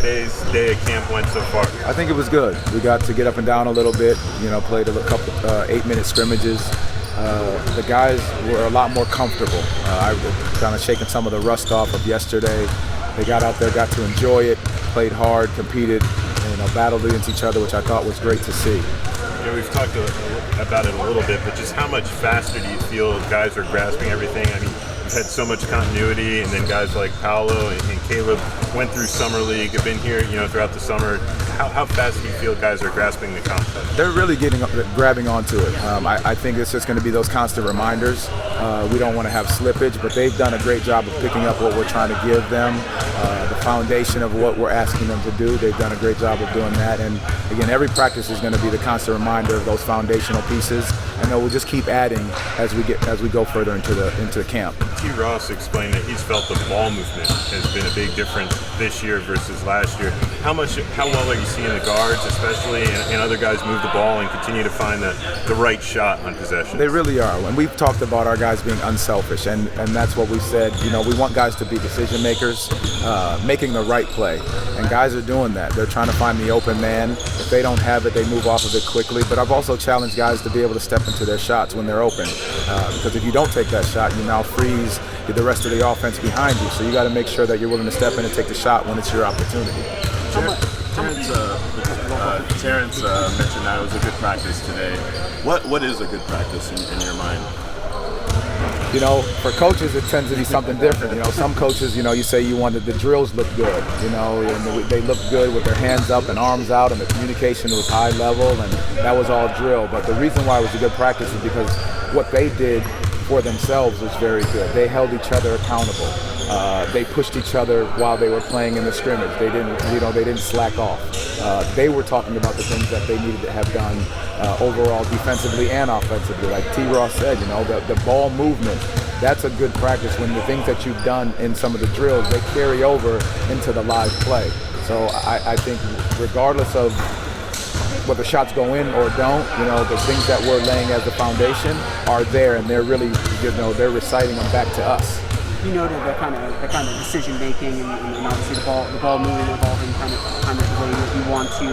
yesterday's day at camp went so far? I think it was good. We got to get up and down a little bit, played a couple 8-minute scrimmages. The guys were a lot more comfortable. I was kind of shaking some of the rust off of yesterday. They got out there, got to enjoy it, played hard, competed, battled against each other, which I thought was great to see. We've talked about it a little bit, but just how much faster do you feel guys are grasping everything? I mean, we've had so much continuity, and then guys like Paolo and Caleb went through summer league, have been here, throughout the summer. How fast do you feel guys are grasping the concept? They're really grabbing onto it. I think it's just going to be those constant reminders. We don't want to have slippage, but they've done a great job of picking up what we're trying to give them, the foundation of what we're asking them to do. They've done a great job of doing that. And again, every practice is going to be the constant reminder of those foundational pieces, and then we'll just keep adding as we go further into camp. T. Ross explained that he's felt the ball movement has been a big difference this year versus last year. How well are you seeing the guards, especially, and other guys move the ball and continue to find the right shot on possession? They really are. And we've talked about our guys being unselfish, and that's what we said. We want guys to be decision makers, making the right play. And guys are doing that. They're trying to find the open man. If they don't have it, they move off of it quickly. But I've also challenged guys to be able to step into their shots when they're open. Because if you don't take that shot, you now freeze the rest of the offense behind you. So you got to make sure that you're willing to step in and take the shot when it's your opportunity. Terrence mentioned that it was a good practice today. What is a good practice in your mind? For coaches, it tends to be something different. Some coaches, you say you wanted the drills look good, and they look good with their hands up and arms out, and the communication was high level, and that was all drill. But the reason why it was a good practice is because what they did for themselves was very good. They held each other accountable. They pushed each other while they were playing in the scrimmage. They didn't slack off. They were talking about the things that they needed to have done overall defensively and offensively. Like T. Ross said, the ball movement, that's a good practice when the things that you've done in some of the drills, they carry over into the live play. So I think regardless of whether shots go in or don't, the things that we're laying as the foundation are there, and they're really, they're reciting them back to us. You noted the kind of decision making and obviously the ball moving, evolving kind of the way that you want to.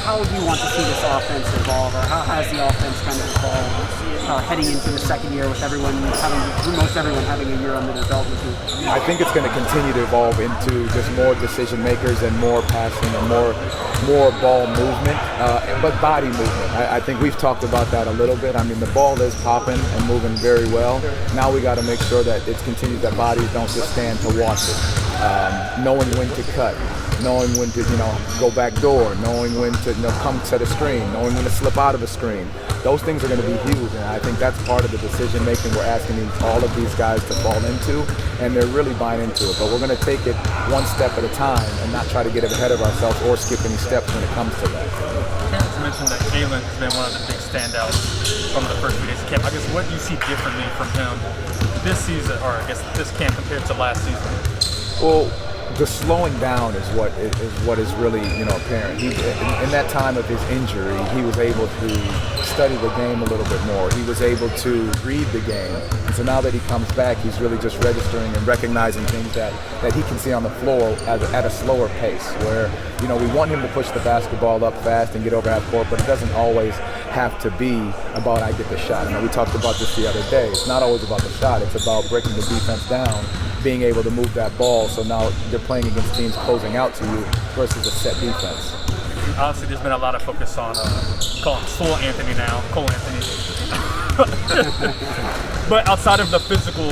How do you want to see this offense evolve, or how has the offense kind of evolved heading into the second year with most everyone having a year under their belt with you? I think it's going to continue to evolve into just more decision makers and more passing and more ball movement, but body movement. I think we've talked about that a little bit. I mean, the ball is popping and moving very well. Now we got to make sure that it continues, that bodies don't just stand to watch it. Knowing when to cut, knowing when to go back door, knowing when to come to the screen, knowing when to slip out of a screen. Those things are going to be huge, and I think that's part of the decision making we're asking all of these guys to fall into, and they're really buying into it. But we're going to take it one step at a time and not try to get ahead of ourselves or skip any steps when it comes to that. Terrence mentioned that Jalen has been one of the big standouts from the first few days of camp. I guess what do you see differently from him this season, or I guess this camp compared to last season? Well, the slowing down is what is really apparent. He, in that time of his injury, he was able to study the game a little bit more. He was able to read the game. And so now that he comes back, he's really just registering and recognizing things that he can see on the floor at a slower pace, where we want him to push the basketball up fast and get over half court, but it doesn't always have to be about I get the shot. We talked about this the other day. It's not always about the shot. It's about breaking the defense down, being able to move that ball, so now you're playing against teams closing out to you versus a set defense. Obviously, there's been a lot of focus on call him Cole Anthony now, Cole Anthony. But outside of the physical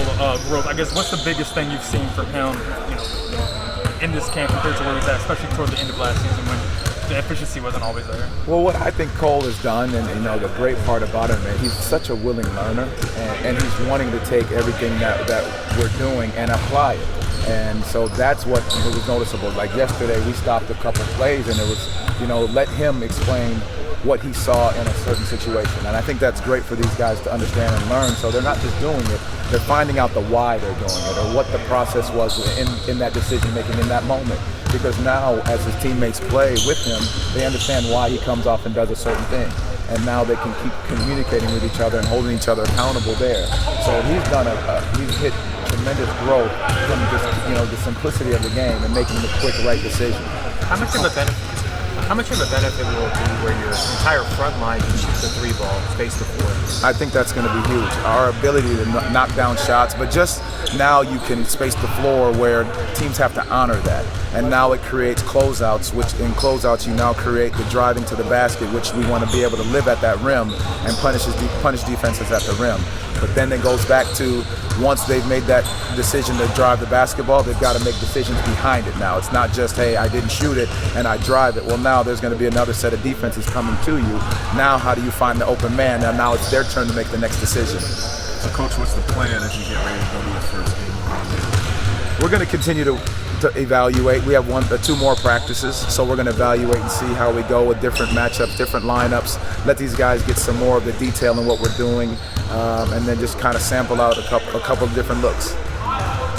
growth, I guess what's the biggest thing you've seen from him, in this camp compared to where he was at, especially toward the end of last season when the efficiency wasn't always there? Well, what I think Cole has done, and the great part about him, man, he's such a willing learner, and he's wanting to take everything that we're doing and apply it. And so that's what was noticeable. Like yesterday, we stopped a couple plays, and it was, let him explain what he saw in a certain situation. And I think that's great for these guys to understand and learn. So they're not just doing it, they're finding out the why they're doing it, or what the process was in that decision making in that moment. Because now, as his teammates play with him, they understand why he comes off and does a certain thing. And now they can keep communicating with each other and holding each other accountable there. So he's hit tremendous growth from just the simplicity of the game and making the quick right decision. How much of a benefit will it be where your entire front line can shoot the three ball, space the floor? I think that's going to be huge. Our ability to knock down shots, but just now you can space the floor where teams have to honor that. And now it creates closeouts, which in closeouts you now create the driving to the basket, which we want to be able to live at that rim and punish defenses at the rim. But then it goes back to once they've made that decision to drive the basketball, they've got to make decisions behind it now. It's not just, hey, I didn't shoot it and I drive it. Well, now there's going to be another set of defenses coming to you. Now how do you find the open man? And now it's their turn to make the next decision. So, Coach, what's the plan as you get ready to go to your first game? We're going to continue to evaluate. We have two more practices, so we're going to evaluate and see how we go with different matchups, different lineups, let these guys get some more of the detail in what we're doing, and then just kind of sample out a couple of different looks.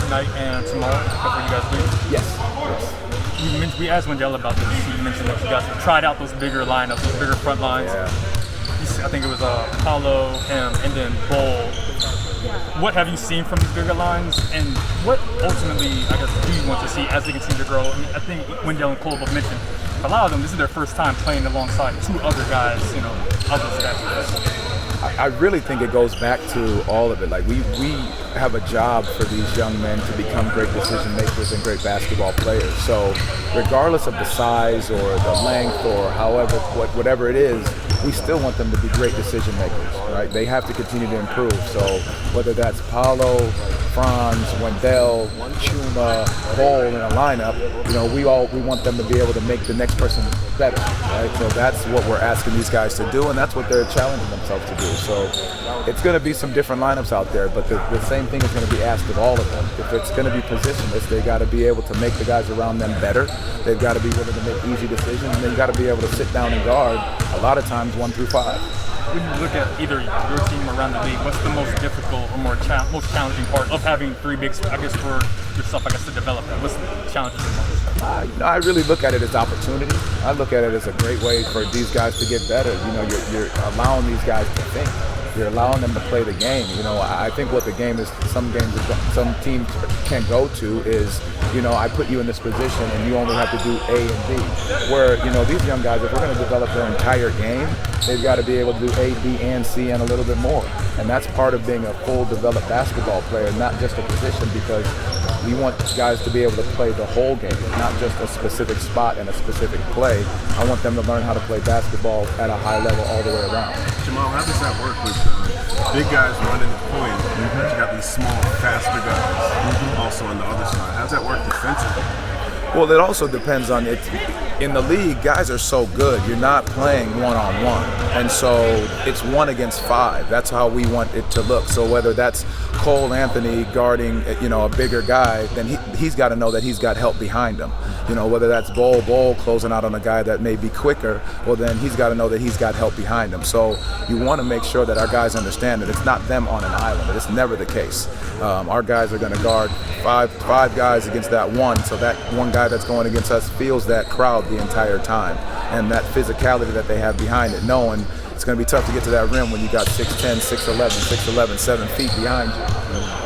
Tonight and tomorrow before you guys leave? Yes. We asked Wendell about this. You mentioned that you guys have tried out those bigger lineups, those bigger front lines. Yeah. I think it was Paulo, him, and then Bull. What have you seen from these bigger lines, and what ultimately, I guess, do you want to see as they continue to grow? I mean, I think Wendell and Cole both mentioned a lot of them. This is their first time playing alongside two other guys, other stats. I really think it goes back to all of it. Like we have a job for these young men to become great decision makers and great basketball players. So regardless of the size or the length or whatever it is, we still want them to be great decision makers, right? They have to continue to improve. So whether that's Paulo, Franz, Wendell, Chuma, Cole in a lineup, we want them to be able to make the next person better, right? So that's what we're asking these guys to do, and that's what they're challenging themselves to do. So it's going to be some different lineups out there, but the same thing is going to be asked of all of them. If it's going to be positionless, they got to be able to make the guys around them better. They've got to be willing to make easy decisions, and they've got to be able to sit down and guard a lot of times 1 through 5. When you look at either your team or around the league, what's the most difficult or most challenging part of having three bigs, I guess, for yourself, to develop that? What's the challenge the most? I really look at it as opportunity. I look at it as a great way for these guys to get better. You're allowing these guys to think. You're allowing them to play the game. I think what the game is, some teams can go to is, I put you in this position and you only have to do A and B. Where, these young guys, if we're going to develop their entire game, they've got to be able to do A, B, and C and a little bit more. And that's part of being a full developed basketball player, not just a position, because we want guys to be able to play the whole game, not just a specific spot and a specific play. I want them to learn how to play basketball at a high level all the way around. Jamahl, how does that work with big guys running the point? But you got these small, faster guys also on the other side. How does that work defensively? Well, it also depends on it. In the league, guys are so good. You're not playing one-on-one. And so it's 1 against 5. That's how we want it to look. So whether that's Cole Anthony guarding, a bigger guy, then he's got to know that he's got help behind him. Whether that's Bol closing out on a guy that may be quicker, well, then he's got to know that he's got help behind him. So you want to make sure that our guys understand that it's not them on an island. It's never the case. Our guys are going to guard five guys against that one, so that one guy that's going against us feels that crowd the entire time, and that physicality that they have behind it, knowing it's going to be tough to get to that rim when you got 6'10", 6'11", 7 feet behind you.